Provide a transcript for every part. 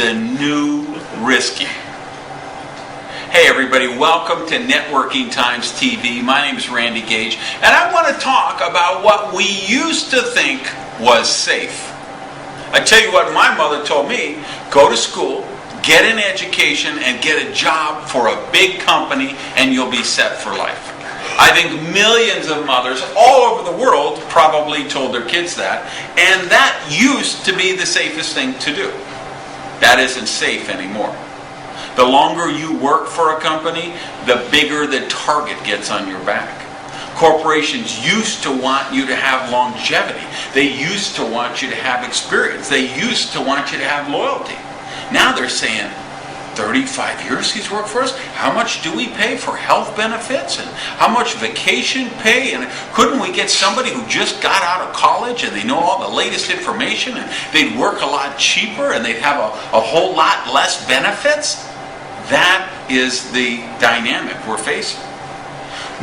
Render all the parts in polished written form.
the new risky. Hey everybody, welcome to Networking Times TV. My name is Randy Gage, and I want to talk about what we used to think was safe. I tell you what my mother told me: go to school, get an education, and get a job for a big company, and you'll be set for life. I think millions of mothers all over the world probably told their kids that, and that used to be the safest thing to do. That isn't safe anymore. The longer you work for a company, the bigger the target gets on your back. Corporations used to want you to have longevity. They used to want you to have experience. They used to want you to have loyalty. Now they're saying, 35 years he's worked for us? How much do we pay for health benefits? And how much vacation pay? And couldn't we get somebody who just got out of college and they know all the latest information, and they'd work a lot cheaper and they'd have a whole lot less benefits? That is the dynamic we're facing.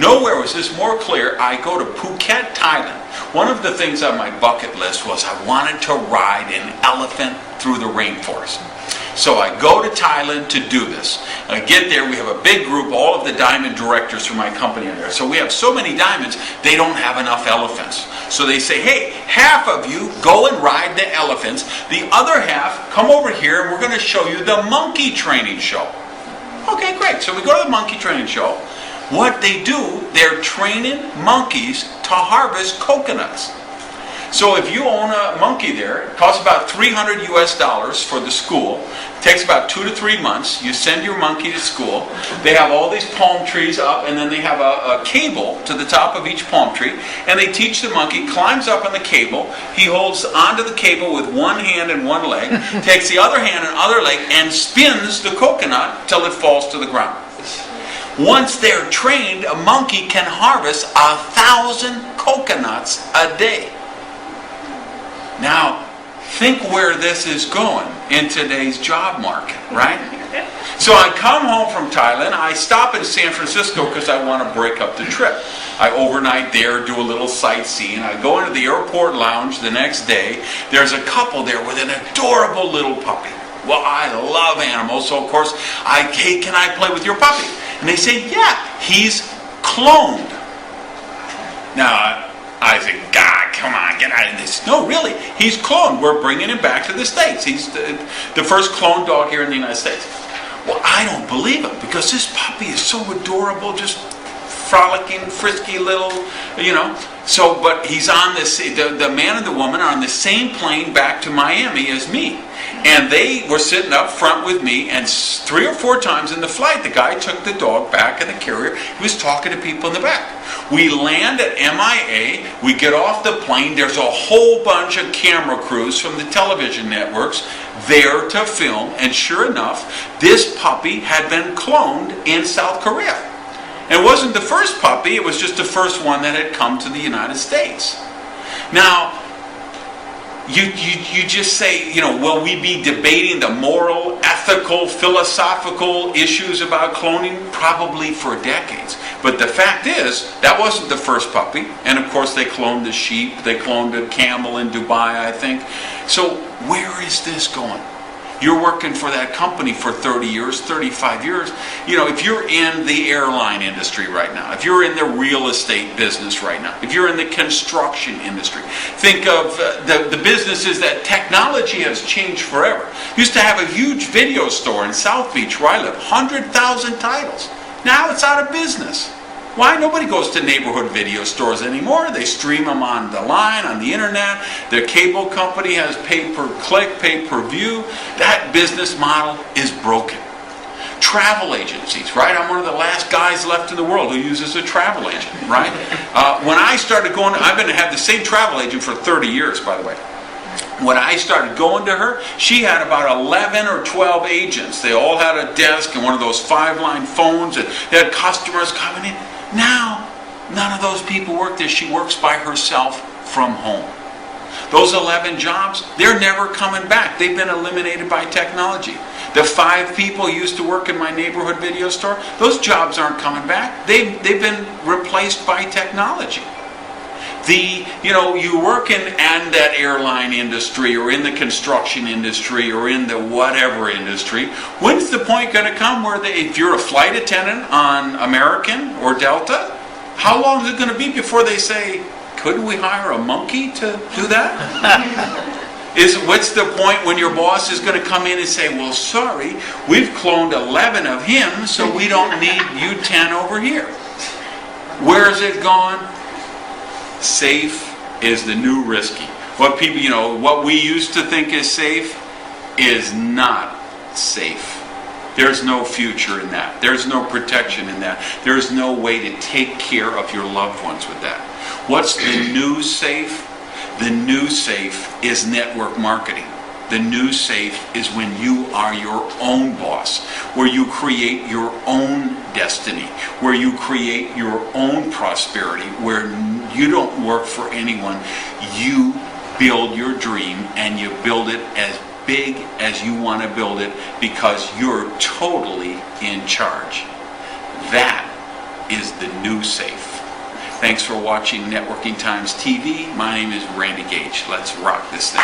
Nowhere was this more clear. I go to Phuket, Thailand. One of the things on my bucket list was I wanted to ride an elephant through the rainforest. So I go to Thailand to do this. I get there, we have a big group, all of the diamond directors from my company are there. So we have so many diamonds, they don't have enough elephants. So they say, hey, half of you go and ride the elephants. The other half, come over here and we're going to show you the monkey training show. Okay, great. So we go to the monkey training show. What they do, they're training monkeys to harvest coconuts. So if you own a monkey there, it costs about $300 US for the school. It takes about 2 to 3 months. You send your monkey to school. They have all these palm trees up, and then they have a cable to the top of each palm tree. And they teach the monkey, climbs up on the cable. He holds onto the cable with one hand and one leg, takes the other hand and other leg, and spins the coconut till it falls to the ground. Once they're trained, a monkey can harvest 1,000 coconuts a day. Now, think where this is going in today's job market, right? So I come home from Thailand. I stop in San Francisco because I want to break up the trip. I overnight there, do a little sightseeing. I go into the airport lounge the next day. There's a couple there with an adorable little puppy. Well, I love animals, so of course, hey, can I play with your puppy? And they say, yeah, he's cloned. Now, I think, God, come on, get out of this. No, really, he's cloned. We're bringing him back to the States. He's the first cloned dog here in the United States. Well, I don't believe him, because this puppy is so adorable, just frolicking, frisky little, So, but he's on this, the man and the woman are on the same plane back to Miami as me. And they were sitting up front with me, and 3 or 4 times in the flight, the guy took the dog back in the carrier. He was talking to people in the back. We land at MIA, we get off the plane, there's a whole bunch of camera crews from the television networks there to film, and sure enough, this puppy had been cloned in South Korea. And it wasn't the first puppy, it was just the first one that had come to the United States. Now, you just say, will we be debating the moral, ethical, philosophical issues about cloning? Probably for decades. But the fact is, that wasn't the first puppy. And of course they cloned the sheep, they cloned a camel in Dubai, I think. So where is this going? You're working for that company for 30 years, 35 years. If you're in the airline industry right now, if you're in the real estate business right now, if you're in the construction industry, think of the businesses that technology has changed forever. Used to have a huge video store in South Beach where I live, 100,000 titles. Now it's out of business. Why? Nobody goes to neighborhood video stores anymore. They stream them on the line, on the internet. Their cable company has pay-per-click, pay-per-view. That business model is broken. Travel agencies, right? I'm one of the last guys left in the world who uses a travel agent, right? When I started going, I've been to have the same travel agent for 30 years, by the way. When I started going to her, she had about 11 or 12 agents. They all had a desk and one of those 5-line phones, and they had customers coming in. Now, none of those people work there. She works by herself from home. Those 11 jobs, they're never coming back. They've been eliminated by technology. The 5 people who used to work in my neighborhood video store, those jobs aren't coming back. They've been replaced by technology. You work in that airline industry or in the construction industry or in the whatever industry. When's the point going to come where if you're a flight attendant on American or Delta, how long is it going to be before they say, couldn't we hire a monkey to do that? What's the point when your boss is going to come in and say, well, sorry, we've cloned 11 of him, so we don't need you 10 over here. Where has it gone? Safe is the new risky. What we used to think is safe is not safe. There's no future in that. There's no protection in that. There's no way to take care of your loved ones with that. What's the new safe? The new safe is network marketing. The new safe is when you are your own boss, where you create your own destiny, where you create your own prosperity, where you don't work for anyone. You build your dream and you build it as big as you want to build it because you're totally in charge. That is the new safe. Thanks for watching Networking Times TV. My name is Randy Gage. Let's rock this thing.